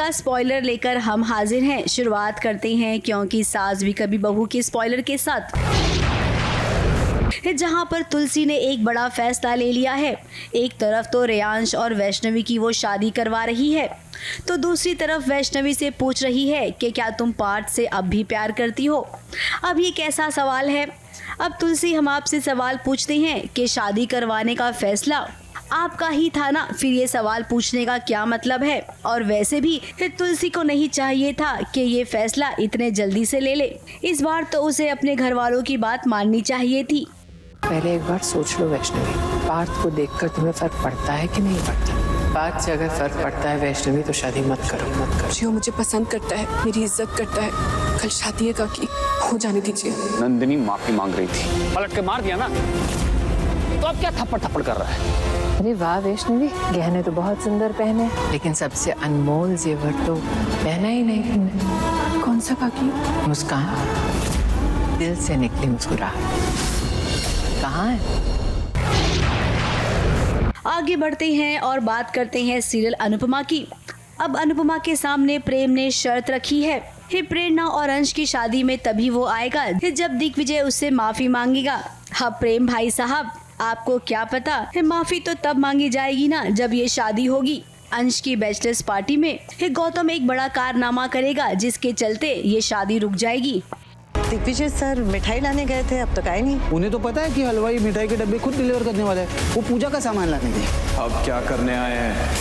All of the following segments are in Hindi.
का स्पॉइलर लेकर हम हाजिर हैं। शुरुआत करते हैं क्योंकि सास भी कभी बहू के स्पॉइलर के साथ, जहां पर तुलसी ने एक बड़ा फैसला ले लिया है। एक तरफ तो रेयांश और वैष्णवी की वो शादी करवा रही है, तो दूसरी तरफ वैष्णवी से पूछ रही है कि क्या तुम पार्थ से अब भी प्यार करती हो। अब ये कैसा सवाल है। अब तुलसी, हम आपसे सवाल पूछते हैं कि शादी करवाने का फैसला आपका ही था ना, फिर ये सवाल पूछने का क्या मतलब है। और वैसे भी फिर तुलसी को नहीं चाहिए था कि ये फैसला इतने जल्दी से ले ले। इस बार तो उसे अपने घर वालों की बात माननी चाहिए थी। पहले एक बार सोच लो वैष्णवी, पार्थ को देखकर तुम्हें फर्क पड़ता है कि नहीं पड़ता? पार्थ से अगर फर्क पड़ता है वैष्णवी तो शादी मत करो। जी वो मुझे पसंद करता है, मेरी इज्जत करता है। कल शादी है काकी, हो जाने दीजिए। नंदिनी माफी मांग रही थी, पलट के मार दिया ना, तो अब क्या थप्पड़ थप्पड़ कर रहा है। अरे वाह वैष्णवी, गहने तो बहुत सुंदर पहने, लेकिन सबसे अनमोल जेवर तो पहना ही नहीं तुमने। कौन सा काकी? मुस्कान, दिल से निकली मुस्कुराहट कहाँ है? आगे बढ़ते हैं और बात करते हैं सीरियल अनुपमा की। अब अनुपमा के सामने प्रेम ने शर्त रखी है। प्रेरणा और अंश की शादी में तभी वो आएगा जब दिग्विजय उससे माफी मांगेगा। हाँ प्रेम भाई साहब, आपको क्या पता, माफी तो तब मांगी जाएगी ना जब ये शादी होगी। अंश की बैचलर्स पार्टी में गौतम एक बड़ा कारनामा करेगा, जिसके चलते ये शादी रुक जाएगी। दिग्विजय सर मिठाई लाने गए थे, अब तक आए नहीं। उन्हें तो पता है कि हलवाई मिठाई के डब्बे खुद डिलीवर करने वाला है, वो पूजा का सामान लाने गए। अब क्या करने आए हैं?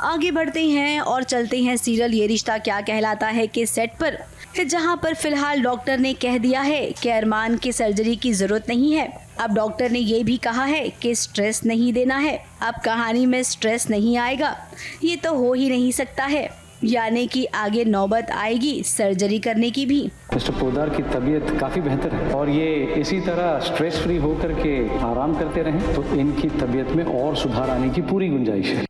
आगे बढ़ते हैं और चलते हैं सीरियल ये रिश्ता क्या कहलाता है के सेट पर, जहां पर फिलहाल डॉक्टर ने कह दिया है कि अरमान की सर्जरी की जरूरत नहीं है। अब डॉक्टर ने ये भी कहा है कि स्ट्रेस नहीं देना है। अब कहानी में स्ट्रेस नहीं आएगा, ये तो हो ही नहीं सकता है, यानी कि आगे नौबत आएगी सर्जरी करने की भी। मिस्टर पोदार की तबीयत काफ़ी बेहतर है और ये इसी तरह स्ट्रेस फ्री होकर के आराम करते रहें तो इनकी तबीयत में और सुधार आने की पूरी गुंजाइश है।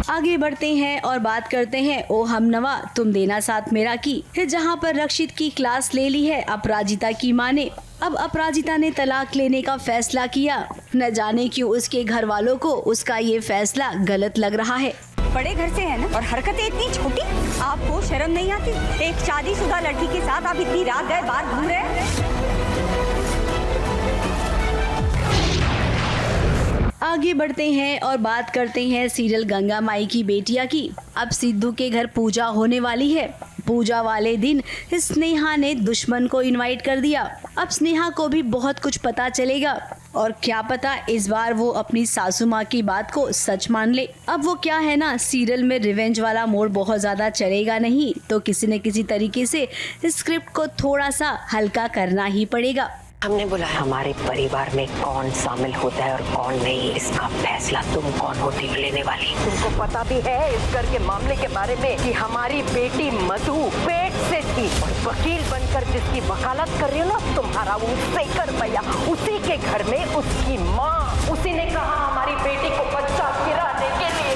आगे बढ़ते हैं और बात करते हैं ओ हमनवा तुम देना साथ मेरा की, जहां पर रक्षित की क्लास ले ली है अपराजिता की मां ने। अब अपराजिता ने तलाक लेने का फैसला किया। न जाने क्यों उसके घर वालों को उसका ये फैसला गलत लग रहा है। बड़े घर से है ना, और हरकतें इतनी छोटी, आपको शर्म नहीं आती? एक शादीशुदा लड़की के साथ आप इतनी रात गए बाहर घूम रहे हैं। आगे बढ़ते हैं और बात करते हैं सीरियल गंगा माई की बेटिया की। अब सिद्धू के घर पूजा होने वाली है। पूजा वाले दिन स्नेहा ने दुश्मन को इनवाइट कर दिया। अब स्नेहा को भी बहुत कुछ पता चलेगा और क्या पता इस बार वो अपनी सासू माँ की बात को सच मान ले। अब वो क्या है ना, सीरियल में रिवेंज वाला मोड बहुत ज्यादा चलेगा नहीं, तो किसी न किसी तरीके से स्क्रिप्ट को थोड़ा सा हल्का करना ही पड़ेगा। हमने बुलाया, हमारे परिवार में कौन शामिल होता है और कौन नहीं, इसका फैसला तुम कौन होती हो लेने वाली। तुमको पता भी है इस घर के मामले के बारे में कि हमारी बेटी मधु पेट से थी और वकील बनकर जिसकी वकालत कर रही हो ना तुम्हारा वो शेखर भैया, उसी के घर में उसकी माँ, उसी ने कहा हमारी बेटी को बच्चा गिराने के लिए।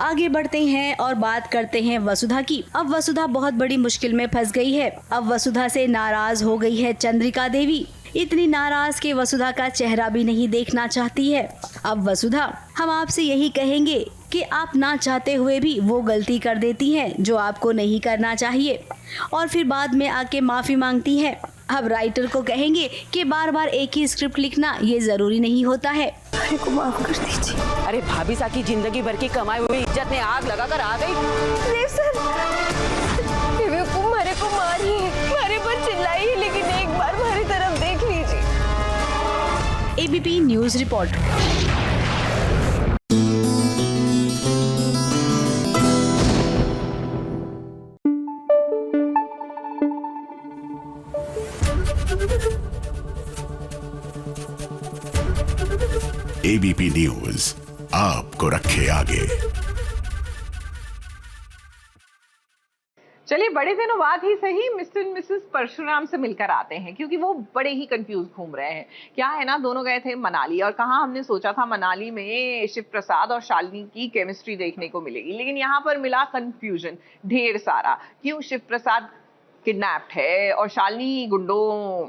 आगे बढ़ते हैं और बात करते हैं वसुधा की। अब वसुधा बहुत बड़ी मुश्किल में फंस गई है। अब वसुधा से नाराज हो गई है चंद्रिका देवी, इतनी नाराज कि वसुधा का चेहरा भी नहीं देखना चाहती है। अब वसुधा, हम आपसे यही कहेंगे कि आप ना चाहते हुए भी वो गलती कर देती हैं जो आपको नहीं करना चाहिए और फिर बाद में आके माफी मांगती है। अब राइटर को कहेंगे कि बार बार एक ही स्क्रिप्ट लिखना ये जरूरी नहीं होता है। मेरे को माफ कर दीजिए। अरे भाभी सा की जिंदगी भर की कमाई हुई इज्जत में आग लगाकर आ गई। मेरे को मारिए, मेरे पर चिल्लाइए, लेकिन एक बार हमारी तरफ देख लीजिए। ABP news report. ABP news आपको रखे आगे। चलिए बड़े दिनों बाद ही सही मिस्टर मिसेस परशुराम से मिलकर आते हैं, क्योंकि वो बड़े ही कंफ्यूज घूम रहे हैं। क्या है ना, दोनों गए थे मनाली और कहाँ हमने सोचा था मनाली में शिव प्रसाद और शालिनी की केमिस्ट्री देखने को मिलेगी, लेकिन यहाँ पर मिला कंफ्यूजन ढेर सारा। क्यों शिव प्रसाद किडनैप्ड है और शालिनी गुंडों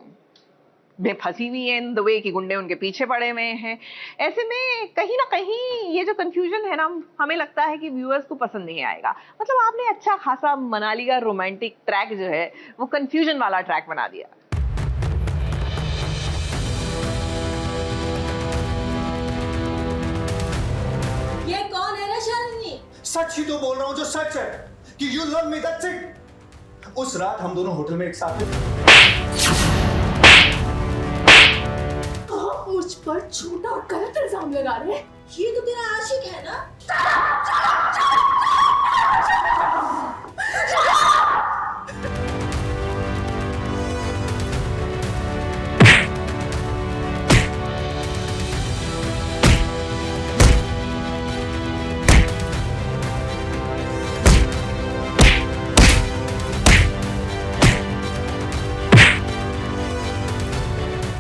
में फंसी हुई है इन द वे कि गुंडे उनके पीछे पड़े हुए हैं। ऐसे में कहीं ना कहीं ये जो कंफ्यूजन है ना, हमें लगता है कि व्यूअर्स को पसंद नहीं आएगा। मतलब आपने अच्छा खासा मनाली का रोमांटिक ट्रैक जो है वो कंफ्यूजन वाला ट्रैक बना दिया। ये कौन है रे शालिनी? सच ही तो बोल रहा हूँ जो सच है कि you love me, that's it. उस रात हम दोनों होटल में एक साथ थे। आप मुझ पर झूठा और गलत इल्जाम लगा रहे हैं। ये तो तेरा आशिक है ना?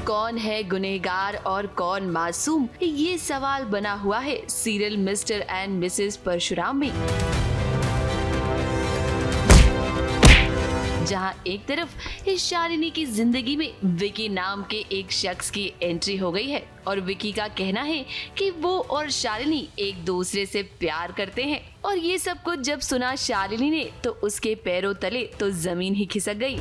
कौन है गुनहगार और कौन मासूम, ये सवाल बना हुआ है serial Mr and Mrs Parshuram में। जहां एक तरफ इस शालिनी की जिंदगी में विकी नाम के एक शख्स की एंट्री हो गई है और विकी का कहना है कि वो और शालिनी एक दूसरे से प्यार करते हैं। और ये सब कुछ जब सुना शालिनी ने तो उसके पैरों तले तो जमीन ही खिसक गई।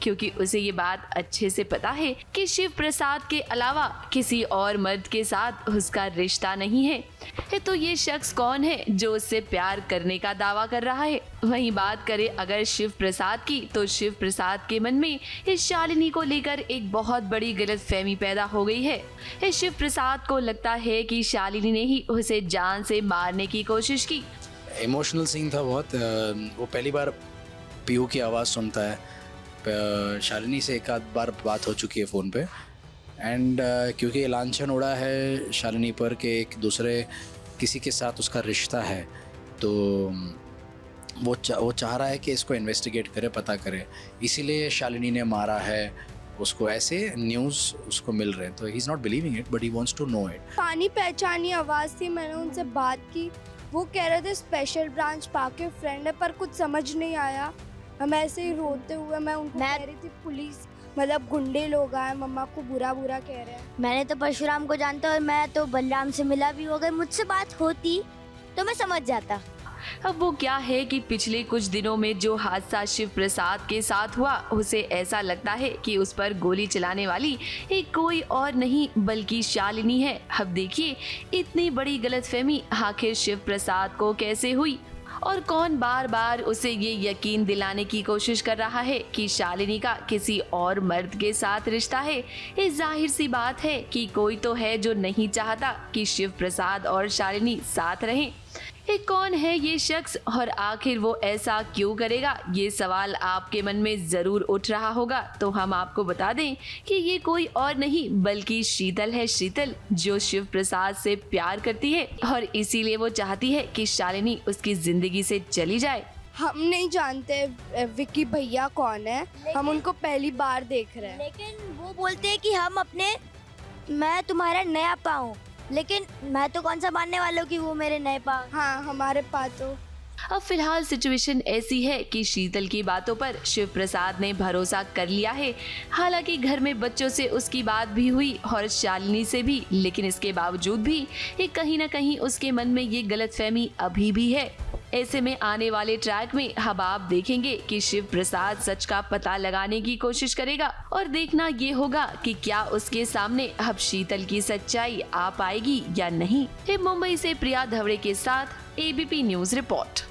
क्योंकि उसे ये बात अच्छे से पता है कि शिव प्रसाद के अलावा किसी और मर्द के साथ उसका रिश्ता नहीं है। तो ये शख्स कौन है जो उससे प्यार करने का दावा कर रहा है? वहीं बात करें अगर शिव प्रसाद की, तो शिव प्रसाद के मन में इस शालिनी को लेकर एक बहुत बड़ी गलतफहमी पैदा हो गई है। इस शिव प्रसाद को लगता है कि शालिनी ने ही उसे जान से मारने की कोशिश की। इमोशनल सीन था बहुत। वो पहली बार पीयू की आवाज़ सुनता है। शालिनी से एक आध बार बात हो चुकी है फ़ोन पे एंड क्योंकि लांछन उड़ा है शालिनी पर कि एक दूसरे किसी के साथ उसका रिश्ता है, तो वो चाह रहा है कि इसको इन्वेस्टिगेट करे, पता करे, इसीलिए शालिनी ने मारा है उसको। ऐसे न्यूज़ उसको मिल रहे हैं तो he is not believing it but he wants to know it. पानी पहचानी आवाज़ थी, मैंने उनसे बात की। वो कह रहे थे स्पेशल ब्रांच पाके फ्रेंड है, पर कुछ समझ नहीं आया। हम ऐसे ही रोते हुए मैं उनको कह रही थी पुलिस मतलब गुंडे लोग आए, मम्मा को बुरा बुरा कह रहे हैं। मैंने तो परशुराम को जानता और मैं तो बलराम से मिला भी, अगर मुझसे बात होती तो मैं समझ जाता। अब वो क्या है कि पिछले कुछ दिनों में जो हादसा शिव प्रसाद के साथ हुआ, उसे ऐसा लगता है कि उस पर गोली चलाने वाली एक कोई और नहीं बल्कि शालिनी है। अब देखिए इतनी बड़ी गलतफहमी आखिर शिव प्रसाद को कैसे हुई और कौन बार बार उसे ये यकीन दिलाने की कोशिश कर रहा है कि शालिनी का किसी और मर्द के साथ रिश्ता है। ये जाहिर सी बात है कि कोई तो है जो नहीं चाहता कि शिव प्रसाद और शालिनी साथ रहें। ये कौन है ये शख्स और आखिर वो ऐसा क्यों करेगा, ये सवाल आपके मन में जरूर उठ रहा होगा। तो हम आपको बता दें कि ये कोई और नहीं बल्कि शीतल है। शीतल जो शिव प्रसाद से प्यार करती है और इसीलिए वो चाहती है कि शालिनी उसकी जिंदगी से चली जाए। हम नहीं जानते विकी भैया कौन है, हम उनको पहली बार देख रहे हैं। लेकिन वो बोलते हैं कि मैं तुम्हारा नया पाऊँ, लेकिन मैं तो कौन सा मानने वाला हूँ कि वो मेरे नए पा। हाँ हमारे पास तो। अब फिलहाल सिचुएशन ऐसी है कि शीतल की बातों पर शिव प्रसाद ने भरोसा कर लिया है। हालांकि घर में बच्चों से उसकी बात भी हुई और शालिनी से भी, लेकिन इसके बावजूद भी ये कहीं ना कहीं उसके मन में ये गलतफहमी अभी भी है। ऐसे में आने वाले ट्रैक में अब आप देखेंगे कि शिव प्रसाद सच का पता लगाने की कोशिश करेगा और देखना ये होगा कि क्या उसके सामने अब शीतल की सच्चाई आ पाएगी या नहीं। मुंबई से प्रिया धवड़े के साथ ABP news report.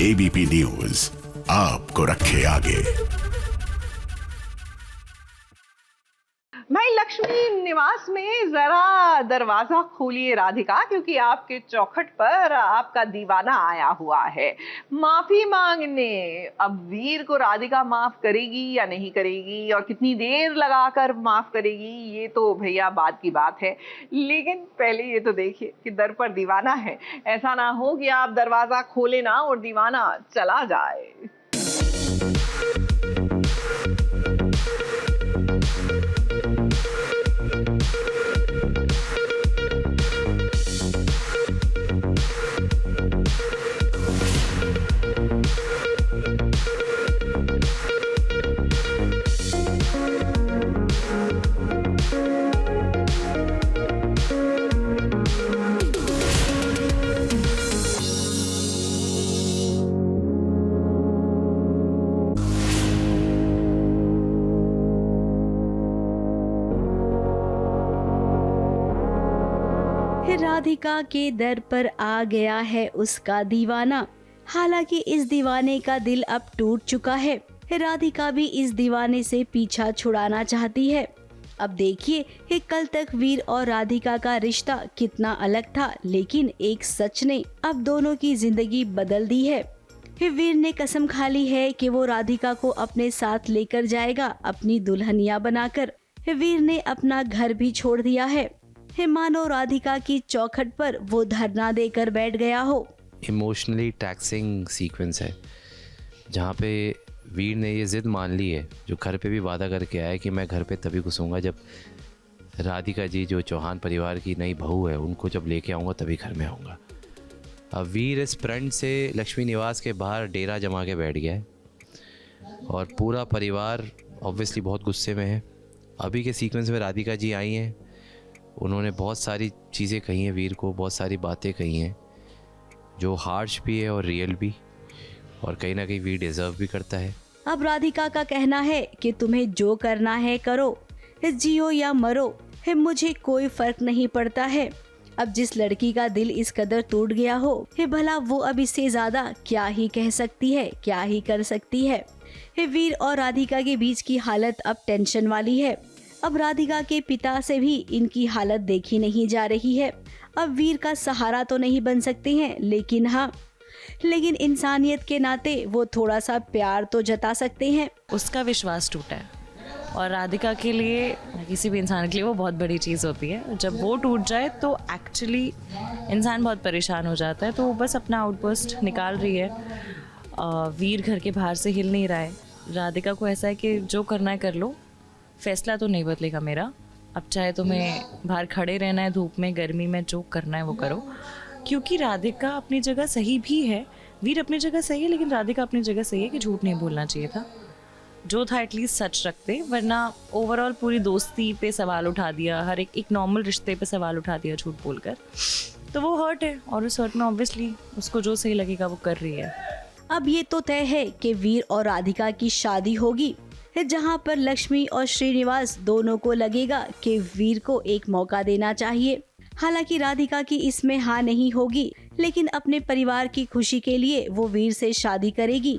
ABP news आपको रखे आगे। भाई लक्ष्मी निवास में जरा दरवाजा खोलिए राधिका, क्योंकि आपके चौखट पर आपका दीवाना आया हुआ है माफी मांगने। अब वीर को राधिका माफ करेगी या नहीं करेगी और कितनी देर लगाकर माफ करेगी, ये तो भैया बात की बात है। लेकिन पहले ये तो देखिए कि दर पर दीवाना है, ऐसा ना हो कि आप दरवाजा खोले ना और दीवाना चला जाए। राधिका के दर पर आ गया है उसका दीवाना। हालांकि इस दीवाने का दिल अब टूट चुका है। राधिका भी इस दीवाने से पीछा छुड़ाना चाहती है। अब देखिए कि कल तक वीर और राधिका का रिश्ता कितना अलग था, लेकिन एक सच ने अब दोनों की जिंदगी बदल दी है। वीर ने कसम खा ली है कि वो राधिका को अपने साथ लेकर जाएगा, अपनी दुल्हनिया बनाकर। वीर ने अपना घर भी छोड़ दिया है। मानो राधिका की चौखट पर वो धरना देकर बैठ गया हो। इमोशनली टैक्सिंग सीक्वेंस है जहाँ पे वीर ने ये जिद मान ली है, जो घर पे भी वादा करके आया है कि मैं घर पे तभी घुसूंगा जब राधिका जी, जो चौहान परिवार की नई बहू है, उनको जब लेके आऊँगा तभी घर में आऊँगा। अब वीर इस फ्रंट से लक्ष्मी निवास के बाहर डेरा जमा के बैठ गया है और पूरा परिवार ऑब्वियसली बहुत गुस्से में है। अभी के सीक्वेंस में राधिका जी आई हैं, उन्होंने बहुत सारी चीज़ें कही हैं वीर को, बहुत सारी बातें कही हैं जो हार्श भी है और रियल भी, और कहीं ना कहीं वीर डिजर्व भी करता है। अब राधिका का कहना है कि तुम्हें जो करना है करो, जियो या मरो, मुझे कोई फर्क नहीं पड़ता है। अब जिस लड़की का दिल इस कदर टूट गया हो, भला वो अब इससे ज्यादा क्या ही कह सकती है, क्या ही कर सकती है। वीर और राधिका के बीच की हालत अब टेंशन वाली है। अब राधिका के पिता से भी इनकी हालत देखी नहीं जा रही है। अब वीर का सहारा तो नहीं बन सकते हैं, लेकिन इंसानियत के नाते वो थोड़ा सा प्यार तो जता सकते हैं। उसका विश्वास टूटा है और राधिका के लिए, किसी भी इंसान के लिए वो बहुत बड़ी चीज़ होती है। जब वो टूट जाए तो एक्चुअली इंसान बहुत परेशान हो जाता है। तो वो बस अपना आउटबर्स्ट निकाल रही है। वीर घर के बाहर से हिल नहीं रहा है। राधिका को ऐसा है कि जो करना है कर लो, फैसला तो नहीं बदलेगा मेरा। अब चाहे तुम्हें बाहर खड़े रहना है धूप में, गर्मी में, जो करना है वो करो। क्योंकि राधिका अपनी जगह सही भी है, वीर अपनी जगह सही है, लेकिन राधिका अपनी जगह सही है कि झूठ नहीं बोलना चाहिए था। जो था एटलीस्ट सच रखते, वरना ओवरऑल पूरी दोस्ती पे सवाल उठा दिया, हर एक नॉर्मल रिश्ते पे सवाल उठा दिया झूठ बोलकर। तो वो हर्ट है और उस हर्ट में ऑब्वियसली उसको जो सही लगेगा वो कर रही है। अब ये तो तय है कि वीर और राधिका की शादी होगी, जहां पर लक्ष्मी और श्रीनिवास दोनों को लगेगा कि वीर को एक मौका देना चाहिए। हालांकि राधिका की इसमें हाँ नहीं होगी, लेकिन अपने परिवार की खुशी के लिए वो वीर से शादी करेगी।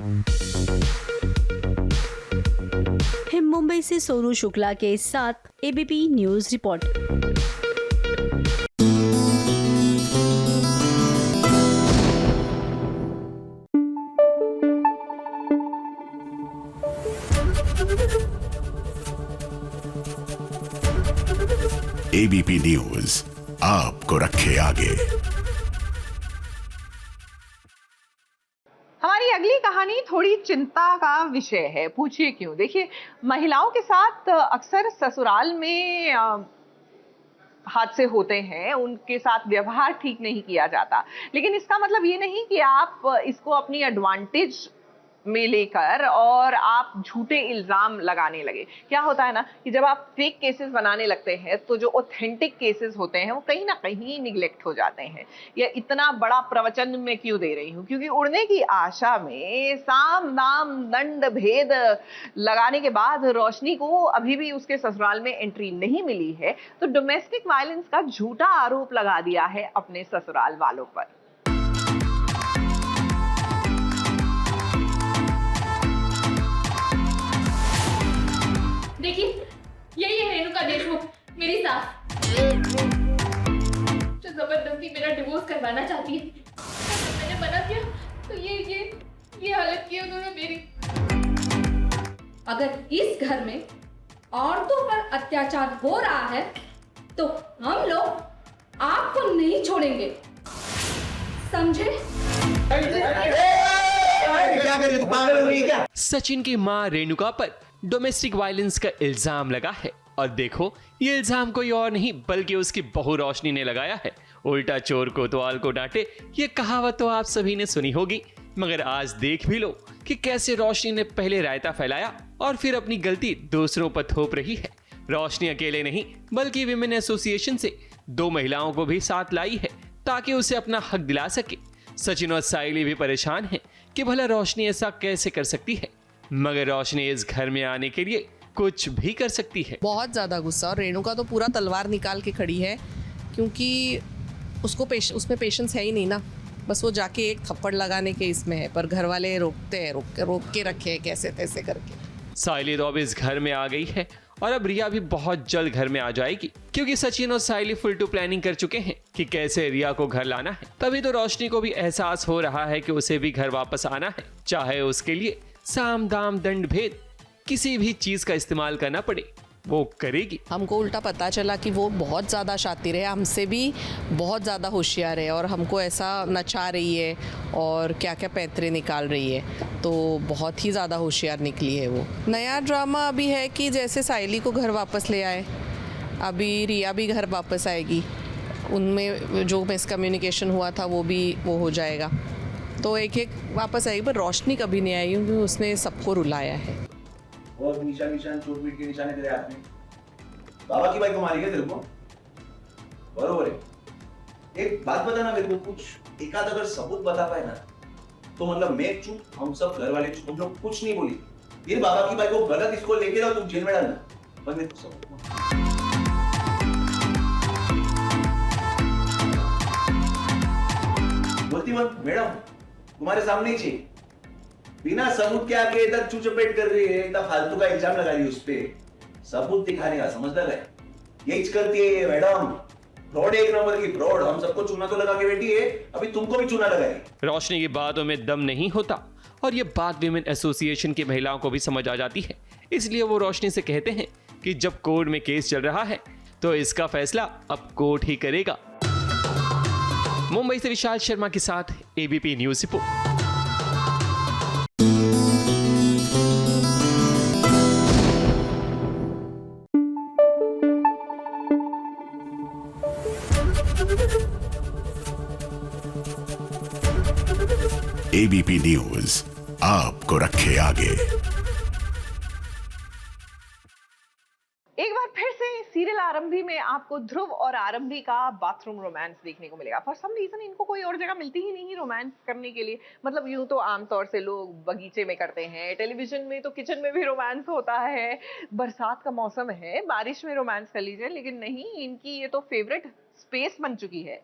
मुंबई से सोनू शुक्ला के साथ ABP news report. ABP news आपको रखे आगे। हमारी अगली कहानी थोड़ी चिंता का विषय है। पूछिए क्यों। देखिए, महिलाओं के साथ अक्सर ससुराल में हादसे होते हैं, उनके साथ व्यवहार ठीक नहीं किया जाता, लेकिन इसका मतलब ये नहीं कि आप इसको अपनी एडवांटेज में लेकर और आप झूठे इल्जाम लगाने लगे। क्या होता है ना कि जब आप फेक केसेस बनाने लगते हैं तो जो ऑथेंटिक केसेस होते हैं वो कहीं ना कहीं निगलेक्ट हो जाते हैं। या इतना बड़ा प्रवचन मैं क्यों दे रही हूँ, क्योंकि उड़ने की आशा में साम दाम दंड भेद लगाने के बाद रोशनी को अभी भी उसके ससुराल में एंट्री नहीं मिली है, तो डोमेस्टिक वायलेंस का झूठा आरोप लगा दिया है अपने ससुराल वालों पर। देखिए, यही है रेणुका देशमुख, मेरी सास, जो जबरदस्ती मेरा डिवोर्स करवाना चाहती है। मैंने मना किया तो ये हालत की उन्होंने मेरी। अगर इस घर में औरतों पर अत्याचार हो रहा है तो हम लोग आपको नहीं छोड़ेंगे, समझे? क्या कर रही हो, पागल हो गई क्या? सचिन की मां रेणुका पर डोमेस्टिक वायलेंस का इल्जाम लगा है और देखो, ये इल्जाम कोई और नहीं बल्कि उसकी बहू रोशनी ने लगाया है। उल्टा चोर कोतवाल को डांटे, ये कहावत तो आप सभी ने सुनी होगी, मगर आज देख भी लो कि कैसे रोशनी ने पहले रायता फैलाया और फिर अपनी गलती दूसरों पर थोप रही है। रोशनी अकेले नहीं बल्कि विमेन एसोसिएशन से 2 महिलाओं को भी साथ लाई है ताकि उसे अपना हक दिला सके। सचिन और साइली भी परेशान हैं कि भला रोशनी ऐसा कैसे कर सकती है, मगर रोशनी इस घर में आने के लिए कुछ भी कर सकती है। बहुत ज़्यादा गुस्सा, और रेणुका तो पूरा तलवार निकाल के खड़ी है, क्योंकि उसको उसमें पेशेंस है ही नहीं ना, बस वो जाके एक थप्पड़ लगाने के इसमें है, पर घर वाले रोकते हैं, रोक के रखे हैं कैसे तैसे करके। साइली तो अब इस घर में आ गई है और अब रिया भी बहुत जल्द घर में आ जाएगी, क्योंकि सचिन और साइली फुल टू प्लानिंग कर चुके हैं कि कैसे रिया को घर लाना है। तभी तो रोशनी को भी एहसास हो रहा है कि उसे भी घर वापस आना है, चाहे उसके लिए साम दाम दंड भेद किसी भी चीज का इस्तेमाल करना पड़े, वो करेगी। हमको उल्टा पता चला कि वो बहुत ज़्यादा शातिर है, हमसे भी बहुत ज़्यादा होशियार है और हमको ऐसा नचा रही है और क्या क्या पैंतरे निकाल रही है, तो बहुत ही ज़्यादा होशियार निकली है वो। नया ड्रामा अभी है कि जैसे साइली को घर वापस ले आए, अभी रिया भी घर वापस आएगी, उनमें जो मिसकम्युनिकेशन हुआ था वो हो जाएगा, तो एक एक वापस आएगी। पर रोशनी कभी नहीं आई क्योंकि उसने सबको रुलाया है। और निशान चोट पीट के निशाने तेरे हाथ में, बाबा की बाइक को मारी क्या तेरे को? बरोबर है। एक बात बताना मेरे को, कुछ एकाध अगर सबूत बता पाए ना, तो मतलब मैं चुप, हम सब घर वाले चुप, हम लोग कुछ नहीं बोली। फिर बाबा की बाइक को गलत इसको लेके जाओ, तुम जेल में डालना, पर मेरे को सबूत बोलती मत मैडम, तुम्हारे सामने ही चाहिए, बिना सबूत के आके इधर चुचपेट कर रही है, इतना फालतू का इल्जाम लगा रही है उस पे, सबूत दिखाने का समझदार है, यही करती है ये मैडम, फ्रॉड एक नंबर की फ्रॉड। हम सबको चूना तो लगा के बैठी है, अभी तुमको भी चूना लगाएगी। रोशनी की बातों में दम नहीं होता और ये बात विमेन एसोसिएशन की महिलाओं को भी समझ आ जाती है, इसलिए वो रोशनी से कहते हैं कि जब कोर्ट में केस चल रहा है तो इसका फैसला अब कोर्ट ही करेगा। मुंबई से विशाल शर्मा के साथ ABP news report. ABP news आपको रखे आगे। एक बार फिर से सीरियल आरंभी में आपको ध्रुव और आरंभी का बाथरूम रोमांस देखने को मिलेगा। फॉर सम रीजन इनको कोई और जगह मिलती ही नहीं रोमांस करने के लिए। मतलब यूं तो आमतौर से लोग बगीचे में करते हैं, टेलीविजन में तो किचन में भी रोमांस होता है, बरसात का मौसम है, बारिश में रोमांस कर लीजिए, लेकिन नहीं, इनकी ये तो फेवरेट स्पेस बन चुकी है।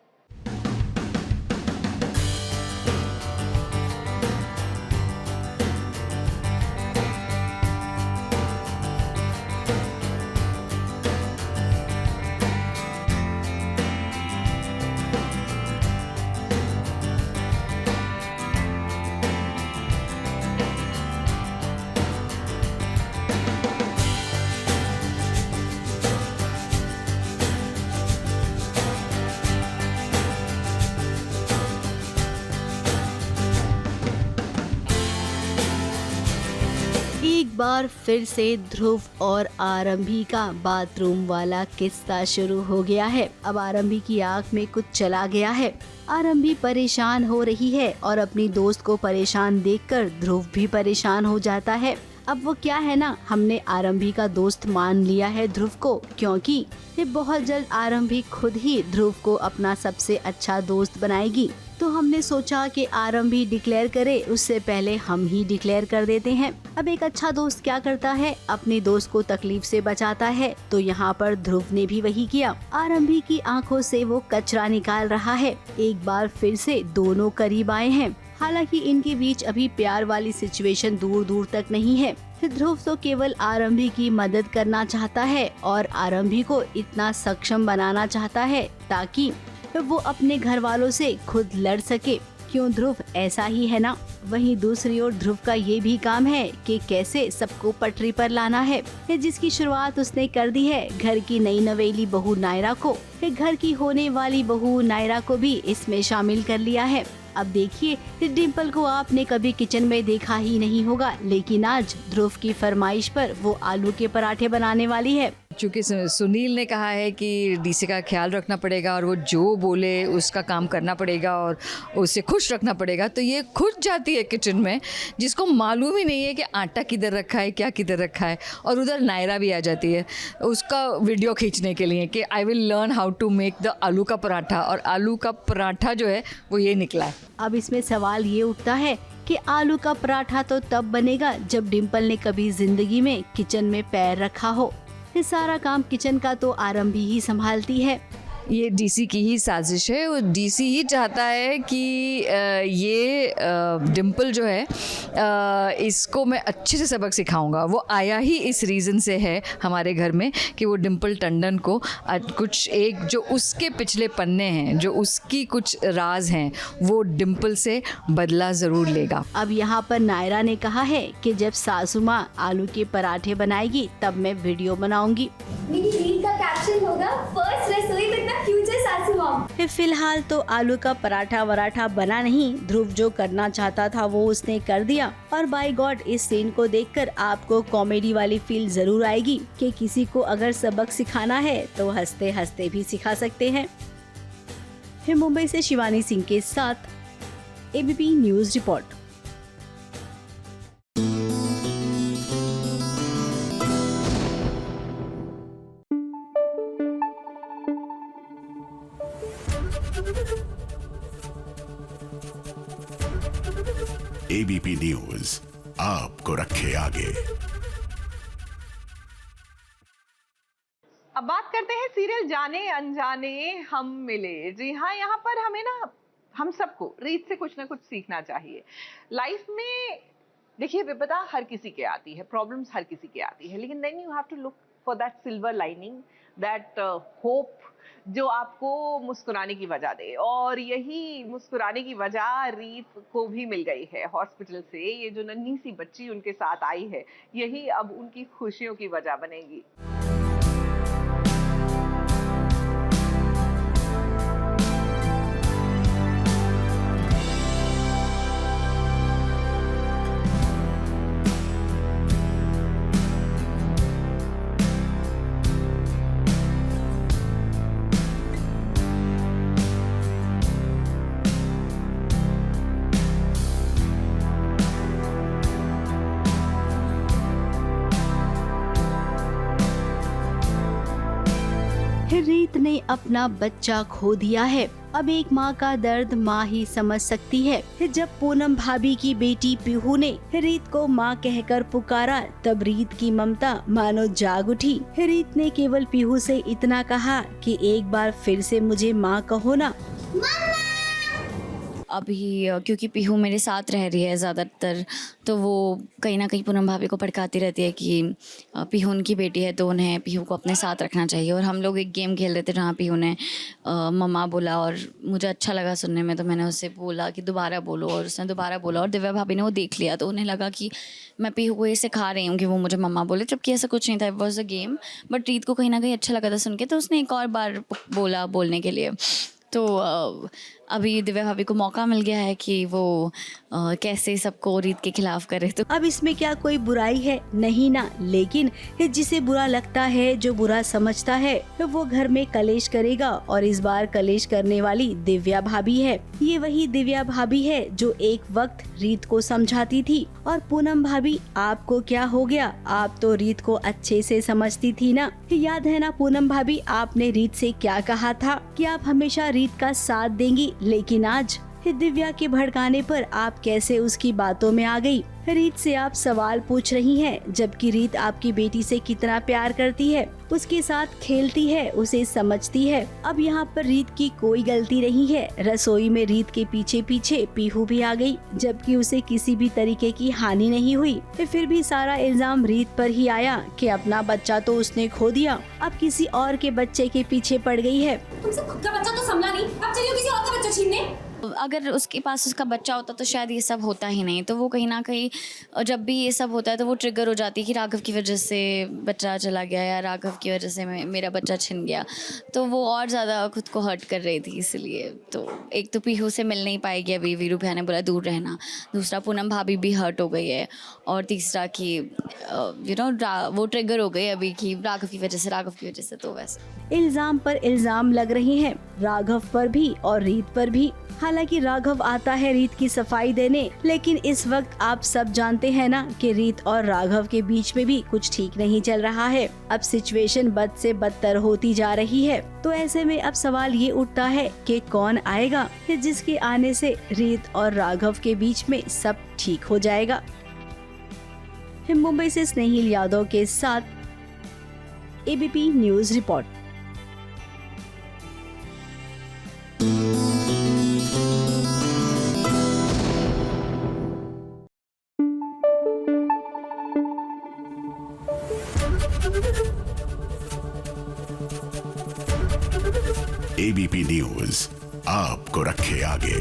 एक बार फिर से ध्रुव और आरंभी का बाथरूम वाला किस्सा शुरू हो गया है। अब आरंभी की आंख में कुछ चला गया है। आरंभी परेशान हो रही है और अपनी दोस्त को परेशान देखकर ध्रुव भी परेशान हो जाता है। अब वो क्या है ना, हमने आरंभी का दोस्त मान लिया है ध्रुव को, क्योंकि ये बहुत जल्द आरंभी खुद ही ध्रुव को अपना सबसे अच्छा दोस्त बनाएगी। तो हमने सोचा कि आरंभी डिक्लेयर करे उससे पहले हम ही डिक्लेयर कर देते हैं। अब एक अच्छा दोस्त क्या करता है, अपने दोस्त को तकलीफ से बचाता है। तो यहाँ पर ध्रुव ने भी वही किया। आरंभी की आंखों से वो कचरा निकाल रहा है। एक बार फिर से दोनों करीब आए हैं। हालांकि इनके बीच अभी प्यार वाली सिचुएशन दूर दूर तक नहीं है। ध्रुव तो केवल आरंभी की मदद करना चाहता है और आरंभी को इतना सक्षम बनाना चाहता है ताकि वो अपने घर वालों से खुद लड़ सके। क्यों ध्रुव, ऐसा ही है ना। वहीं दूसरी ओर ध्रुव का ये भी काम है कि कैसे सबको पटरी पर लाना है, जिसकी शुरुआत उसने कर दी है। घर की नई नवेली बहू नायरा को, घर की होने वाली बहू नायरा को भी इसमें शामिल कर लिया है। अब देखिए, डिम्पल को आपने कभी किचन में देखा ही नहीं होगा, लेकिन आज ध्रुव की फरमाइश पर वो आलू के पराठे बनाने वाली है। क्योंकि सुनील ने कहा है कि डीसी का ख्याल रखना पड़ेगा और वो जो बोले उसका काम करना पड़ेगा और उसे खुश रखना पड़ेगा, तो ये खुद जाती है किचन में, जिसको मालूम ही नहीं है कि आटा किधर रखा है, क्या किधर रखा है। और उधर नायरा भी आ जाती है उसका वीडियो खींचने के लिए कि I will learn how to make the आलू का पराठा, और आलू का पराठा जो है वो ये निकला है। अब इसमें सवाल ये उठता है कि आलू का पराठा तो तब बनेगा जब डिम्पल ने कभी जिंदगी में किचन में पैर रखा हो। ये सारा काम किचन का तो आरंभी ही संभालती है। ये डीसी की ही साजिश है और डीसी ही चाहता है कि ये डिम्पल जो है इसको मैं अच्छे से सबक सिखाऊंगा। वो आया ही इस रीज़न से है हमारे घर में कि वो डिम्पल टंडन को कुछ एक जो उसके पिछले पन्ने हैं, जो उसकी कुछ राज हैं, वो डिम्पल से बदला ज़रूर लेगा। अब यहाँ पर नायरा ने कहा है कि जब सासू माँ आलू के पराठे बनाएगी तब मैं वीडियो बनाऊंगी। मेरी रील का कैप्शन होगा फर्स्ट रसोई विद माय फ्यूचर सासू मॉम। फिलहाल तो आलू का पराठा वराठा बना नहीं, ध्रुव जो करना चाहता था वो उसने कर दिया। और बाय गॉड, इस सीन को देखकर आपको कॉमेडी वाली फील जरूर आएगी कि किसी को अगर सबक सिखाना है तो हंसते हंसते भी सिखा सकते हैं। मुंबई से शिवानी सिंह के साथ ABP news report. ABP news आपको रखे आगे। अब बात करते हैं सीरियल जाने अनजाने हम मिले। जी हाँ, यहाँ पर हमें ना हम सबको रीत से कुछ ना कुछ सीखना चाहिए लाइफ में। देखिए विपदा हर किसी के आती है, प्रॉब्लम्स हर किसी के आती है, लेकिन then you have to look for that silver lining, that hope जो आपको मुस्कुराने की वजह दे। और यही मुस्कुराने की वजह रीत को भी मिल गई है हॉस्पिटल से। ये जो नन्ही सी बच्ची उनके साथ आई है, यही अब उनकी खुशियों की वजह बनेगी। रीत ने अपना बच्चा खो दिया है। अब एक माँ का दर्द माँ ही समझ सकती है। जब पूनम भाभी की बेटी पीहू ने रीत को माँ कहकर पुकारा, तब रीत की ममता मानो जाग उठी। रीत ने केवल पीहू से इतना कहा कि एक बार फिर से मुझे माँ कहो ना। अभी क्योंकि पीहू मेरे साथ रह रही है ज़्यादातर, तो वो कहीं ना कहीं पूनम भाभी को भड़काती रहती है कि पीहू उनकी बेटी है तो उन्हें पीहू को अपने साथ रखना चाहिए। और हम लोग एक गेम खेल रहे थे जहाँ पीहू ने मम्मा बोला और मुझे अच्छा लगा सुनने में, तो मैंने उससे बोला कि दोबारा बोलो, और उसने दोबारा बोला और दिव्या भाभी ने वो देख लिया, तो उन्हें लगा कि मैं पीहू को ये सिखा रही हूँ कि वो मुझे मम्मा बोले, जबकि ऐसा कुछ नहीं था। It was a game, but रीत को कहीं ना कहीं अच्छा लगा था सुन के, तो उसने एक और बार बोला बोलने के लिए। तो अभी दिव्या भाभी को मौका मिल गया है कि वो कैसे सबको रीत के खिलाफ करे। तो अब इसमें क्या कोई बुराई है? नहीं ना, लेकिन जिसे बुरा लगता है, जो बुरा समझता है, वो घर में कलेश करेगा। और इस बार कलेश करने वाली दिव्या भाभी है। ये वही दिव्या भाभी है जो एक वक्त रीत को समझाती थी। और पूनम भाभी, आपको क्या हो गया? आप तो रीत को अच्छे से समझती थी ना। याद है ना पूनम भाभी, आपने रीत से क्या कहा था कि आप हमेशा रीत का साथ देंगी, लेकिन आज दिव्या के भड़काने पर आप कैसे उसकी बातों में आ गई। रीत से आप सवाल पूछ रही हैं, जबकि रीत आपकी बेटी से कितना प्यार करती है, उसके साथ खेलती है, उसे समझती है। अब यहाँ पर रीत की कोई गलती नहीं है। रसोई में रीत के पीछे पीछे पीहू भी आ गई, जबकि उसे किसी भी तरीके की हानि नहीं हुई। फिर भी सारा इल्जाम रीत पर ही आया कि अपना बच्चा तो उसने खो दिया, अब किसी और के बच्चे के पीछे पड़ गई है। तुमसे खुद का बच्चा तो संभला नहीं, अब चलिए किसी और का बच्चा छीनने। अगर उसके पास उसका बच्चा होता तो शायद ये सब होता ही नहीं। तो वो कहीं ना कहीं जब भी ये सब होता है तो वो ट्रिगर हो जाती है कि राघव की वजह से बच्चा चला गया या राघव की वजह से मेरा बच्चा छिन गया, तो वो और ज़्यादा खुद को हर्ट कर रही थी। इसलिए तो एक तो पीहू से मिल नहीं पाएगी अभी, वीरू भैया ने बोला दूर रहना, दूसरा पूनम भाभी भी हर्ट हो गई है, और तीसरा कि वो ट्रिगर हो गई अभी कि राघव की वजह से। तो वैसे इल्जाम पर इल्जाम लग रहे हैं, राघव पर भी और रीत पर भी। हालांकि राघव आता है रीत की सफाई देने, लेकिन इस वक्त आप सब जानते हैं ना कि रीत और राघव के बीच में भी कुछ ठीक नहीं चल रहा है। अब सिचुएशन बद से बदतर होती जा रही है। तो ऐसे में अब सवाल ये उठता है कि कौन आएगा कि जिसके आने से रीत और राघव के बीच में सब ठीक हो जाएगा। मुंबई से स्नेहिल यादव के साथ ABP news report. ABP news आपको रखे आगे।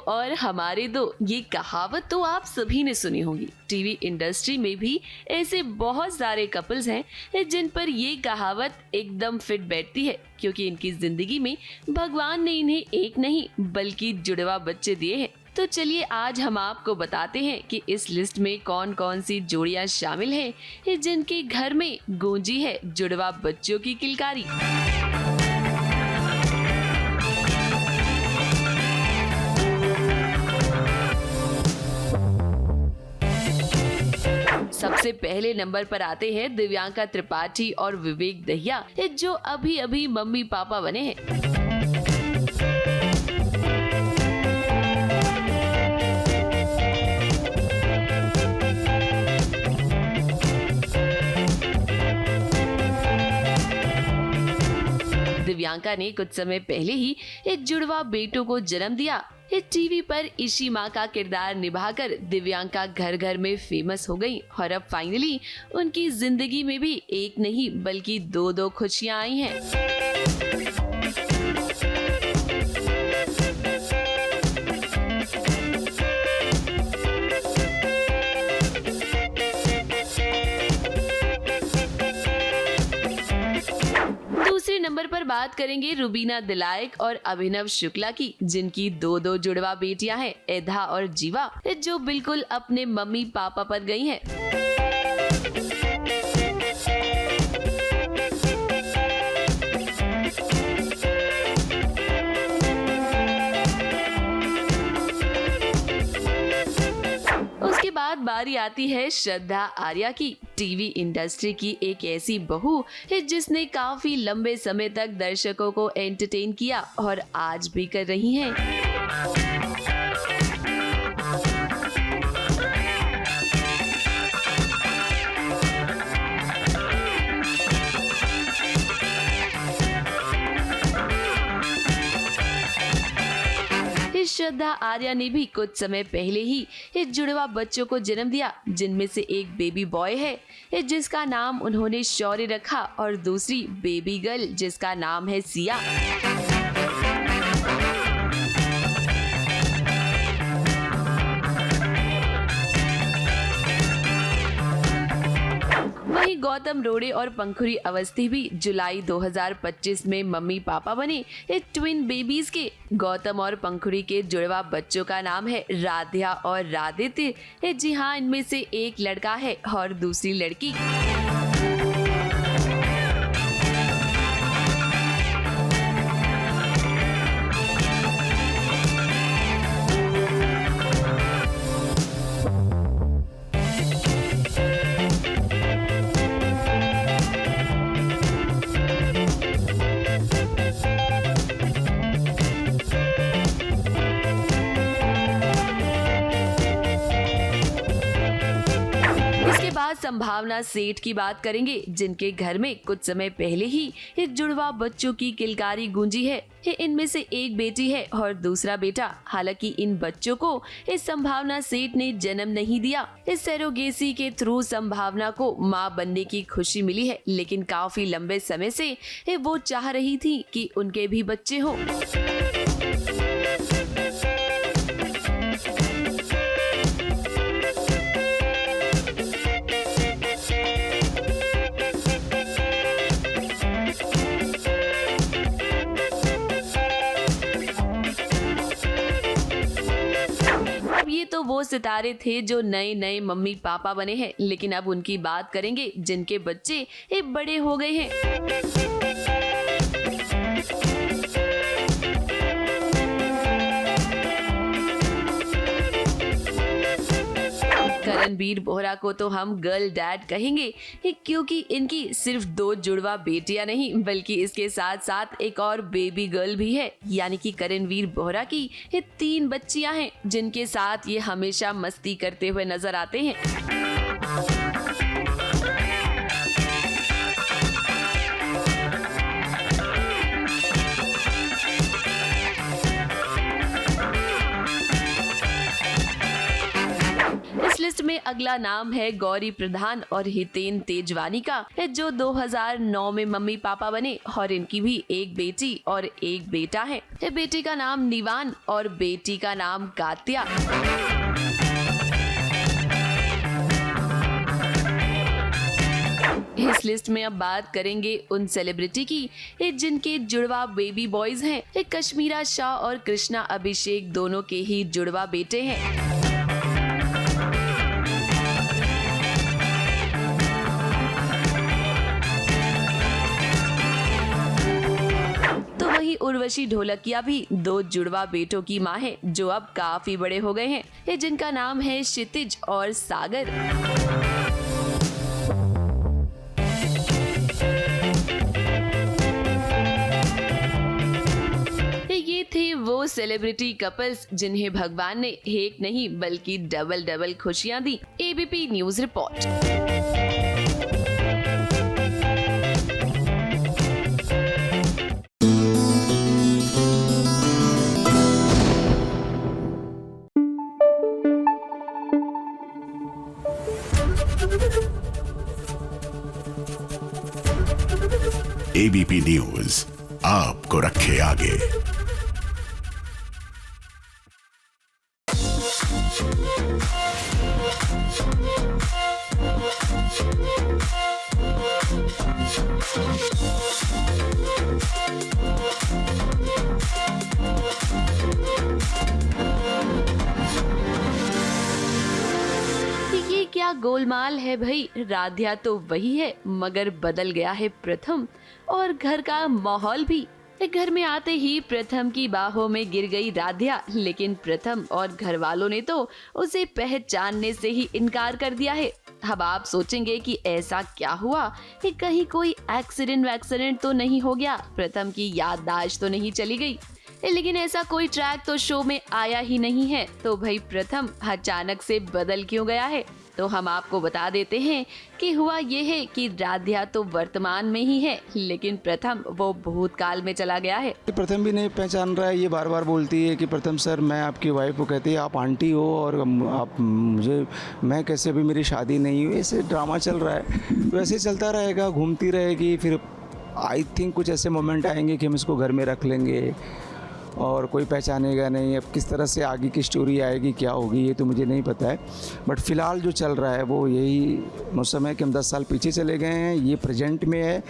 और हमारे दो, ये कहावत तो आप सभी ने सुनी होगी। टीवी इंडस्ट्री में भी ऐसे बहुत सारे कपल्स हैं जिन पर ये कहावत एकदम फिट बैठती है, क्योंकि इनकी जिंदगी में भगवान ने इन्हें एक नहीं बल्कि जुड़वा बच्चे दिए हैं। तो चलिए आज हम आपको बताते हैं कि इस लिस्ट में कौन कौन सी जोड़ियां शामिल हैं जिनके घर में गूंजी है जुड़वा बच्चों की किलकारी। सबसे पहले नंबर पर आते हैं दिव्यांका त्रिपाठी और विवेक दहिया, जो अभी अभी मम्मी पापा बने हैं। दिव्यांका ने कुछ समय पहले ही एक जुड़वा बेटों को जन्म दिया। टीवी पर इशी माँ का किरदार निभाकर दिव्यांका घर घर में फेमस हो गई और अब फाइनली उनकी जिंदगी में भी एक नहीं बल्कि दो खुशियाँ आई हैं। दूसरे नंबर पर बात करेंगे रुबीना दिलायक और अभिनव शुक्ला की, जिनकी दो जुड़वा बेटियां हैं, एधा और जीवा, जो बिल्कुल अपने मम्मी पापा पर गई हैं। उसके बाद बारी आती है श्रद्धा आर्या की, टीवी इंडस्ट्री की एक ऐसी बहू जिसने काफी लंबे समय तक दर्शकों को एंटरटेन किया और आज भी कर रही हैं। श्रद्धा आर्या ने भी कुछ समय पहले ही एक जुड़वा बच्चों को जन्म दिया, जिनमें से एक बेबी बॉय है जिसका नाम उन्होंने शौर्य रखा और दूसरी बेबी गर्ल जिसका नाम है सिया। वहीं गौतम रोड़े और पंखुरी अवस्थी भी जुलाई 2025 में मम्मी पापा बने एक ट्विन बेबीज के। गौतम और पंखुरी के जुड़वा बच्चों का नाम है राध्या और रादित्य। जी हाँ, इनमें से एक लड़का है और दूसरी लड़की। संभावना सेठ की बात करेंगे, जिनके घर में कुछ समय पहले ही एक जुड़वा बच्चों की किलकारी गूंजी है। इनमें से एक बेटी है और दूसरा बेटा। हालांकि इन बच्चों को इस संभावना सेठ ने जन्म नहीं दिया। इस सरोगेसी के थ्रू संभावना को मां बनने की खुशी मिली है, लेकिन काफी लंबे समय से वो चाह रही थी कि उनके भी बच्चे हों। ये तो वो सितारे थे जो नए नए मम्मी पापा बने हैं, लेकिन अब उनकी बात करेंगे जिनके बच्चे बड़े हो गए हैं। करणवीर बोहरा को तो हम गर्ल डैड कहेंगे, क्योंकि इनकी सिर्फ 2 जुड़वा बेटियां नहीं बल्कि इसके साथ साथ एक और बेबी गर्ल भी है। यानी कि करणवीर बोहरा की 3 बच्चियां हैं जिनके साथ ये हमेशा मस्ती करते हुए नजर आते हैं। इस लिस्ट में अगला नाम है गौरी प्रधान और हितेन तेजवानी का, जो 2009 में मम्मी पापा बने और इनकी भी एक बेटी और एक बेटा है। बेटे का नाम निवान और बेटी का नाम कात्या। इस लिस्ट में अब बात करेंगे उन सेलिब्रिटी की जिनके जुड़वा बेबी बॉयज हैं। कश्मीरा शाह और कृष्णा अभिषेक दोनों के ही जुड़वा बेटे हैं। वहीं उर्वशी ढोलकिया भी 2 जुड़वा बेटों की मां है जो अब काफी बड़े हो गए हैं, जिनका नाम है क्षितिज और सागर। ये थे वो सेलिब्रिटी कपल्स जिन्हें भगवान ने एक नहीं बल्कि डबल खुशियां दी। ABP news report. ABP news आपको रखे आगे। क्या गोलमाल है भाई। राधिया तो वही है मगर बदल गया है प्रथम, और घर का माहौल भी। घर में आते ही प्रथम की बाहों में गिर गई राधिया, लेकिन प्रथम और घर वालों ने तो उसे पहचानने से ही इनकार कर दिया है। अब आप सोचेंगे कि ऐसा क्या हुआ, कि कहीं कोई एक्सीडेंट तो नहीं हो गया, प्रथम की याददाश्त तो नहीं चली गई। लेकिन ऐसा कोई ट्रैक तो शो में आया ही नहीं है, तो भाई प्रथम अचानक से बदल क्यों गया है। तो हम आपको बता देते हैं कि हुआ ये है कि राधिया तो वर्तमान में ही है, लेकिन प्रथम वो भूतकाल में चला गया है। प्रथम भी नहीं पहचान रहा है। ये बार बार बोलती है कि प्रथम सर मैं आपकी वाइफ, वो कहती है आप आंटी हो और आप मुझे, मैं कैसे, अभी मेरी शादी नहीं हुई। ऐसे ड्रामा चल रहा है, तो ऐसे चलता रहेगा, घूमती रहेगी। फिर आई थिंक कुछ ऐसे मोमेंट आएंगे कि हम इसको घर में रख लेंगे और कोई पहचानेगा नहीं। अब किस तरह से आगे की स्टोरी आएगी, क्या होगी, ये तो मुझे नहीं पता है। बट फ़िलहाल जो चल रहा है वो यही मौसम है कि हम 10 साल पीछे चले गए हैं। ये प्रेजेंट में है,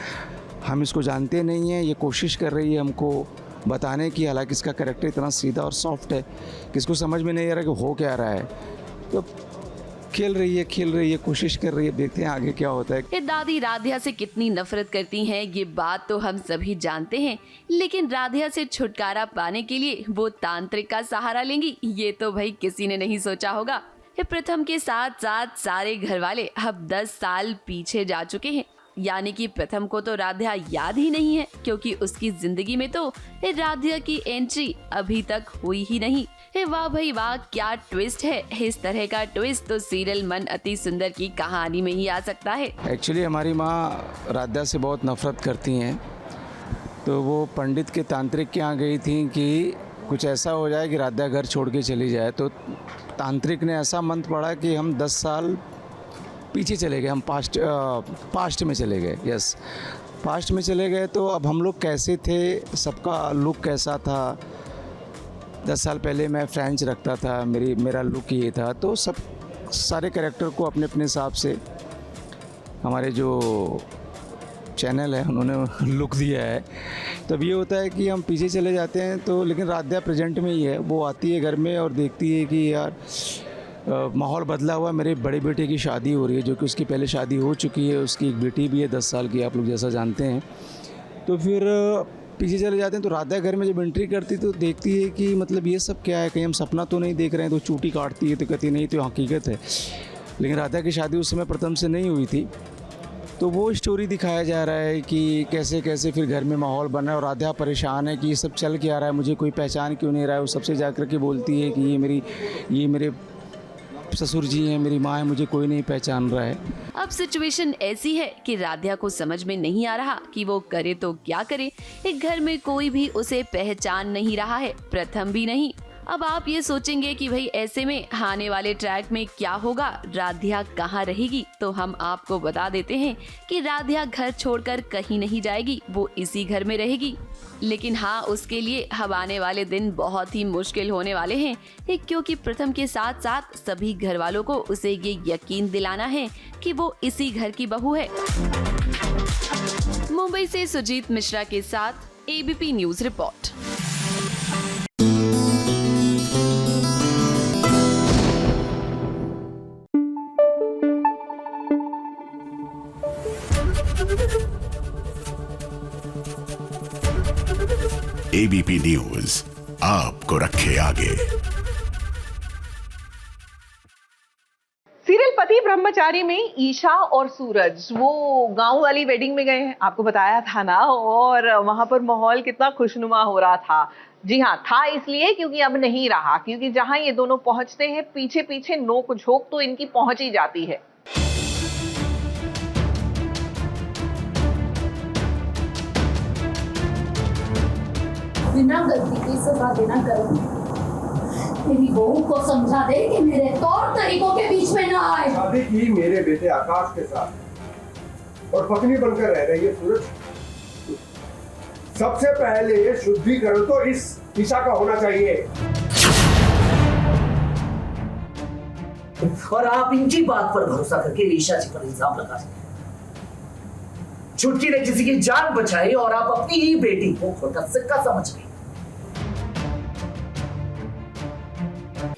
हम इसको जानते नहीं हैं। ये कोशिश कर रही है हमको बताने की, हालांकि इसका कैरेक्टर इतना सीधा और सॉफ्ट है कि इसको समझ में नहीं आ रहा कि हो क्या रहा है। तो खेल रही है, कोशिश कर रही है, देखते हैं आगे क्या होता है। ये दादी राधिया से कितनी नफरत करती हैं, ये बात तो हम सभी जानते हैं, लेकिन राधिया से छुटकारा पाने के लिए वो तांत्रिक का सहारा लेंगी, ये तो भाई किसी ने नहीं सोचा होगा। प्रथम के साथ साथ सारे घर वाले अब 10 साल पीछे जा चुके हैं। यानी कि प्रथम को तो राधिया याद ही नहीं है, क्योंकि उसकी जिंदगी में तो राधिया की एंट्री अभी तक हुई ही नहीं। वाह भाई वाह, क्या ट्विस्ट है। इस तरह का ट्विस्ट तो सीरियल मन अति सुंदर की कहानी में ही आ सकता है। एक्चुअली हमारी माँ राधिया से बहुत नफरत करती हैं, तो वो पंडित के तांत्रिक के यहाँ गई थी कि कुछ ऐसा हो जाए कि राधिया घर छोड़ के चली जाए। तो तांत्रिक ने ऐसा मंत्र पढ़ा कि हम 10 साल पीछे चले गए, हम पास्ट में चले गए। यस, पास्ट में चले गए। तो अब हम लोग कैसे थे, सबका लुक कैसा था। 10 साल पहले मैं फ्रेंच रखता था, मेरा लुक ये था। तो सब सारे कैरेक्टर को अपने अपने हिसाब से हमारे जो चैनल है उन्होंने लुक दिया है। तब ये होता है कि हम पीछे चले जाते हैं। तो लेकिन राधिया प्रेजेंट में ही है, वो आती है घर में और देखती है कि यार माहौल बदला हुआ। मेरे बड़े बेटे की शादी हो रही है, जो कि उसकी पहले शादी हो चुकी है, उसकी एक बेटी भी है 10 साल की, आप लोग जैसा जानते हैं। तो फिर पीछे चले जाते हैं। तो राधिया घर में जब एंट्री करती तो देखती है कि मतलब ये सब क्या है, कहीं हम सपना तो नहीं देख रहे हैं। तो चूटी काटती है तो कहती नहीं, तो हकीकत है। लेकिन राधा की शादी उस समय प्रथम से नहीं हुई थी। तो वो स्टोरी दिखाया जा रहा है कि कैसे कैसे फिर घर में माहौल बना है और राधा परेशान है कि ये सब चल क्या रहा है, मुझे कोई पहचान क्यों नहीं रहा है। वो सबसे जाकर के बोलती है कि ये मेरे ससुर जी हैं, मेरी माँ है, मुझे कोई नहीं पहचान रहा है। अब सिचुएशन ऐसी है कि राधा को समझ में नहीं आ रहा कि वो करे तो क्या करे। एक घर में कोई भी उसे पहचान नहीं रहा है, प्रथम भी नहीं। अब आप ये सोचेंगे कि भाई ऐसे में आने वाले ट्रैक में क्या होगा, राधिया कहाँ रहेगी। तो हम आपको बता देते हैं कि राधिया घर छोड़कर कहीं नहीं जाएगी, वो इसी घर में रहेगी। लेकिन हाँ, उसके लिए अब आने वाले दिन बहुत ही मुश्किल होने वाले हैं, क्योंकि प्रथम के साथ साथ सभी घर वालों को उसे ये यकीन दिलाना है कि वो इसी घर की बहू है। मुंबई से सुजीत मिश्रा के साथ ABP news report. ABP news आपको रखे आगे। सीरियल पति ब्रह्मचारी में ईशा और सूरज वो गांव वाली वेडिंग में गए हैं, आपको बताया था ना, और वहां पर माहौल कितना खुशनुमा हो रहा था। जी हाँ, था इसलिए क्योंकि अब नहीं रहा, क्योंकि जहां ये दोनों पहुंचते हैं पीछे पीछे नोक झोंक तो इनकी पहुंच ही जाती है। बिना गलती की सजा देना गलत है। मेरी बहू को समझा दे कि मेरे तौर तरीकों के बीच में ना आए। शादी की मेरे बेटे आकाश के साथ और पत्नी बनकर रह रही है सूरज। सबसे पहले शुद्धिकरण तो इस ईशा का होना चाहिए। और आप इनकी बात पर भरोसा करके ईशा जी पर इल्जाम लगा रहे हैं। छुटकी ने किसी की जान बचाई और आप अपनी ही बेटी को खोटा सिक्का समझ गए।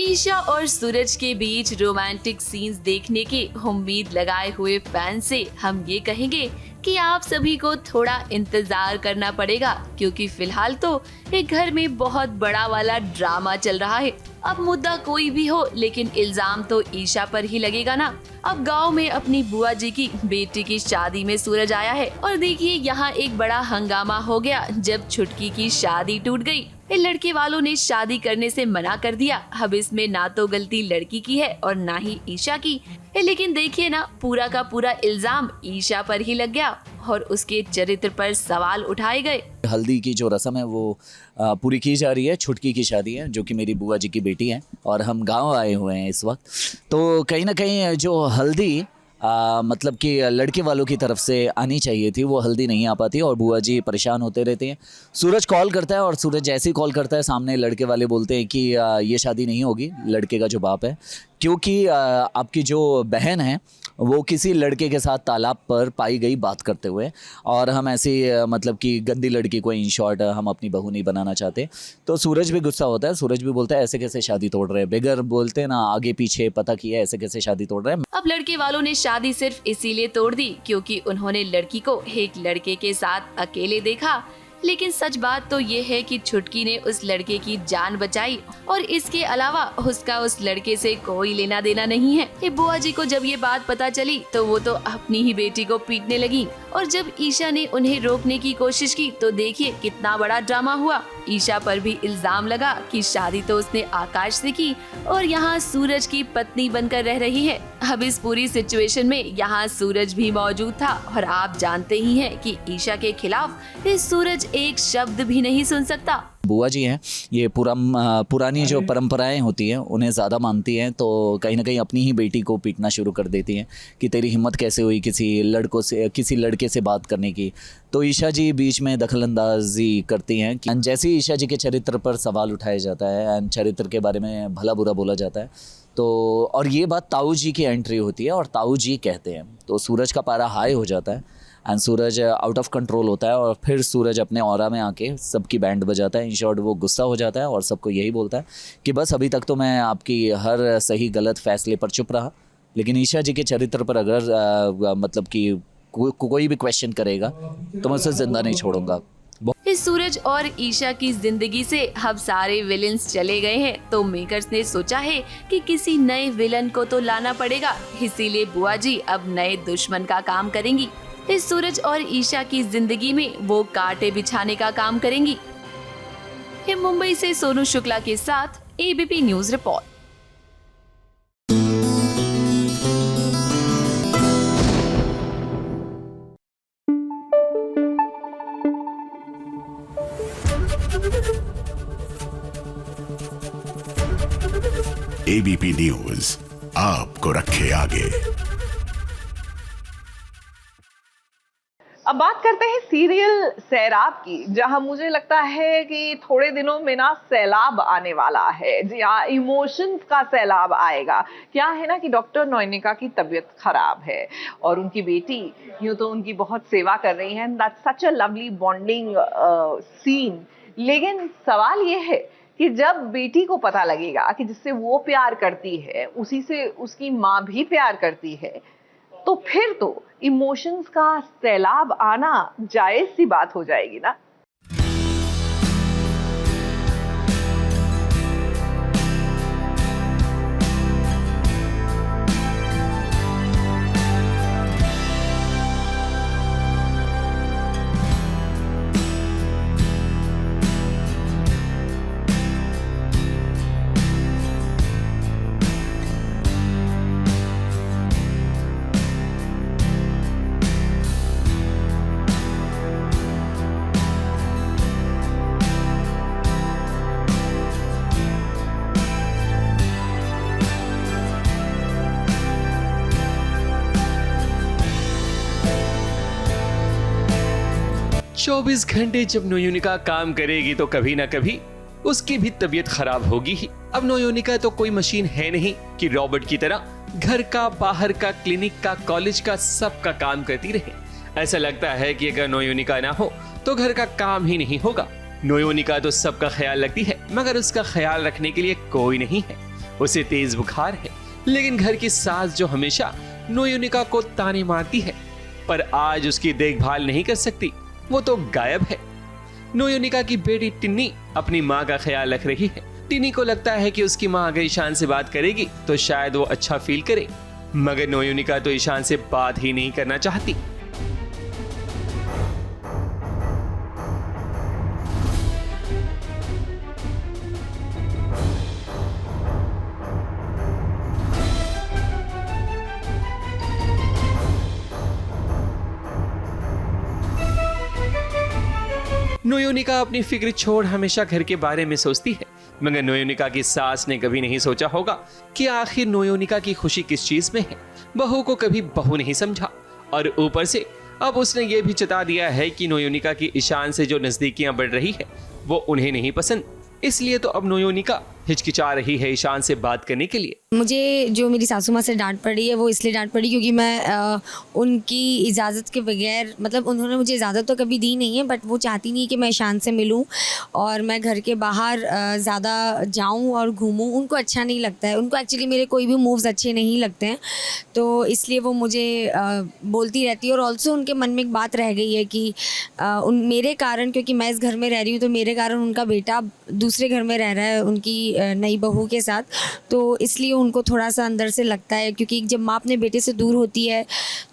ईशा और सूरज के बीच रोमांटिक सीन्स देखने की उम्मीद लगाए हुए फैन से हम ये कहेंगे कि आप सभी को थोड़ा इंतजार करना पड़ेगा, क्योंकि फिलहाल तो एक घर में बहुत बड़ा वाला ड्रामा चल रहा है। अब मुद्दा कोई भी हो, लेकिन इल्जाम तो ईशा पर ही लगेगा ना। अब गांव में अपनी बुआ जी की बेटी की शादी में सूरज आया है और देखिए यहाँ एक बड़ा हंगामा हो गया जब छुटकी की शादी टूट गई। लड़के वालों ने शादी करने से मना कर दिया। अब इसमें ना तो गलती लड़की की है और ना ही ईशा की, लेकिन देखिए ना, पूरा का पूरा इल्जाम ईशा पर ही लग गया और उसके चरित्र पर सवाल उठाए गए। हल्दी की जो रस्म है वो पूरी की जा रही है। छुटकी की शादी है जो कि मेरी बुआ जी की बेटी है और हम गांव आए हुए हैं इस वक्त। तो कहीं ना कहीं जो हल्दी मतलब कि लड़के वालों की तरफ से आनी चाहिए थी, वो हल्दी नहीं आ पाती और बुआ जी परेशान होते रहते हैं। सूरज कॉल करता है और सूरज जैसे ही कॉल करता है सामने लड़के वाले बोलते हैं कि ये शादी नहीं होगी, लड़के का जो बाप है, क्योंकि आपकी जो बहन है वो किसी लड़के के साथ तालाब पर पाई गई बात करते हुए, और हम ऐसी मतलब कि गंदी लड़की को इन शॉर्ट हम अपनी बहू नहीं बनाना चाहते। तो सूरज भी गुस्सा होता है, सूरज भी बोलता है ऐसे कैसे शादी तोड़ रहे हैं, बेगर बोलते हैं ना, आगे पीछे पता किया, ऐसे कैसे शादी तोड़ रहे हैं। अब लड़के वालों ने शादी सिर्फ इसीलिए तोड़ दी क्योंकि उन्होंने लड़की को एक लड़के के साथ अकेले देखा। लेकिन सच बात तो ये है कि छुटकी ने उस लड़के की जान बचाई और इसके अलावा उसका उस लड़के से कोई लेना देना नहीं है। बुआ जी को जब ये बात पता चली तो वो तो अपनी ही बेटी को पीटने लगी, और जब ईशा ने उन्हें रोकने की कोशिश की तो देखिए कितना बड़ा ड्रामा हुआ। ईशा पर भी इल्जाम लगा कि शादी तो उसने आकाश से की और यहाँ सूरज की पत्नी बनकर रह रही है। अब इस पूरी सिचुएशन में यहाँ सूरज भी मौजूद था और आप जानते ही हैं कि ईशा के खिलाफ सूरज एक शब्द भी नहीं सुन सकता। बुआ जी हैं, ये पुरानी जो परंपराएं होती हैं उन्हें ज़्यादा मानती हैं, तो कहीं ना कहीं अपनी ही बेटी को पीटना शुरू कर देती हैं कि तेरी हिम्मत कैसे हुई किसी लड़के से बात करने की। तो ईशा जी बीच में दखलंदाजी करती हैं कि जैसे ही ईशा जी के चरित्र पर सवाल उठाया जाता है एंड चरित्र के बारे में भला बुरा बोला जाता है, तो और ये बात ताऊ जी की एंट्री होती है और ताऊ जी कहते हैं, तो सूरज का पारा हाई हो जाता है and Suraj out of control होता है और फिर सूरज अपने ऑरा में आके सबकी बैंड बजाता है। इन शॉर्ट वो गुस्सा हो जाता है और सबको यही बोलता है कि बस अभी तक तो मैं आपकी हर सही गलत फैसले पर चुप रहा, लेकिन ईशा जी के चरित्र पर अगर मतलब कि कोई भी क्वेश्चन करेगा तो मैं उसे जिंदा नहीं छोड़ूंगा। इस सूरज और ईशा की जिंदगी से अब सारे विलेंस चले गए हैं, तो मेकर्स ने सोचा है कि किसी नए विलन को तो लाना पड़ेगा। इसीलिए बुआ जी अब नए दुश्मन का काम करेंगी। इस सूरज और ईशा की जिंदगी में वो कांटे बिछाने का काम करेंगी। मुंबई से सोनू शुक्ला के साथ ABP news report. ABP news आपको रखे आगे। अब बात करते हैं सीरियल सैराब की, जहां मुझे लगता है कि थोड़े दिनों में ना सैलाब आने वाला है। जी हाँ, इमोशंस का सैलाब आएगा। क्या है ना कि डॉक्टर नयनिका की तबीयत खराब है और उनकी बेटी यूं तो उनकी बहुत सेवा कर रही है। That's such a lovely bonding scene. लेकिन सवाल ये है कि जब बेटी को पता लगेगा कि जिससे वो प्यार करती है उसी से उसकी माँ भी प्यार करती है, तो फिर तो इमोशंस का सैलाब आना जायज सी बात हो जाएगी ना। चौबीस घंटे जब नोयोनिका काम करेगी तो कभी ना कभी उसकी भी तबीयत खराब होगी ही। अब नोयोनिका तो कोई मशीन है नहीं कि रॉबर्ट की तरह घर का, बाहर का, क्लिनिक का, कॉलेज का, सबका काम करती रहे। ऐसा लगता है कि अगर नोयोनिका ना हो तो घर का काम ही नहीं होगा। नोयोनिका तो सबका ख्याल रखती है, मगर उसका ख्याल रखने के लिए कोई नहीं है। उसे तेज बुखार है, लेकिन घर की सास जो हमेशा नोयोनिका को ताने मारती है, पर आज उसकी देखभाल नहीं कर सकती, वो तो गायब है। नोयोनिका की बेटी टिन्नी अपनी माँ का ख्याल रख रही है। टिन्नी को लगता है कि उसकी माँ अगर ईशान से बात करेगी तो शायद वो अच्छा फील करे, मगर नोयोनिका तो ईशान से बात ही नहीं करना चाहती। नोयोनिका अपनी फिक्र छोड़ हमेशा घर के बारे में सोचती है, मगर नोयोनिका की सास ने कभी नहीं सोचा होगा कि आखिर नोयोनिका की खुशी किस चीज में है। बहू को कभी बहू नहीं समझा, और ऊपर से अब उसने ये भी चता दिया है कि नोयोनिका की ईशान से जो नजदीकियां बढ़ रही है वो उन्हें नहीं पसंद। इसलिए तो अब नोयोनिका हिचकिचा रही है ईशान से बात करने के लिए। मुझे जो मेरी सासू माँ से डांट पड़ी है वो इसलिए डांट पड़ी क्योंकि मैं उनकी इजाज़त के बगैर, मतलब उन्होंने मुझे इजाज़त तो कभी दी नहीं है, बट वो चाहती नहीं कि मैं ईशान से मिलूं और मैं घर के बाहर ज़्यादा जाऊं और घूमूं। उनको अच्छा नहीं लगता है, उनको एक्चुअली मेरे कोई भी मूव्स अच्छे नहीं लगते हैं, तो इसलिए वो मुझे बोलती रहती है। और ऑल्सो उनके मन में एक बात रह गई है कि मेरे कारण, क्योंकि मैं इस घर में रह रही हूँ, तो मेरे कारण उनका बेटा दूसरे घर में रह रहा है उनकी नई बहू के साथ, तो इसलिए उनको थोड़ा सा अंदर से लगता है, क्योंकि जब माँ अपने बेटे से दूर होती है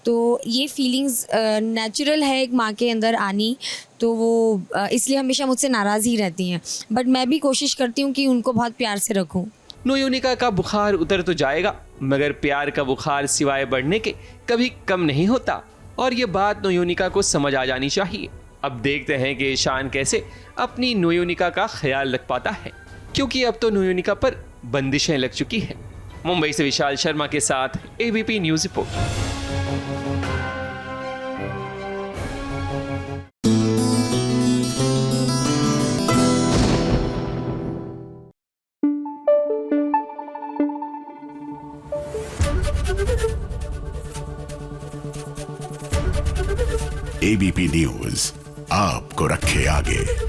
तो ये फीलिंग्स नेचुरल है एक माँ के अंदर आनी, तो वो इसलिए हमेशा मुझसे नाराज़ ही रहती हैं। बट मैं भी कोशिश करती हूँ कि उनको बहुत प्यार से रखूँ। नोयोनिका का बुखार उतर तो जाएगा, मगर प्यार का बुखार सिवाय बढ़ने के कभी कम नहीं होता, और ये बात नोयोनिका को समझ आ जानी चाहिए। अब देखते हैं कि ईशान कैसे अपनी नोयोनिका का ख्याल रख पाता है, क्योंकि अब तो नोयोनिका पर बंदिशें लग चुकी हैं। मुंबई से विशाल शर्मा के साथ ABP news report. ABP news आपको रखे आगे।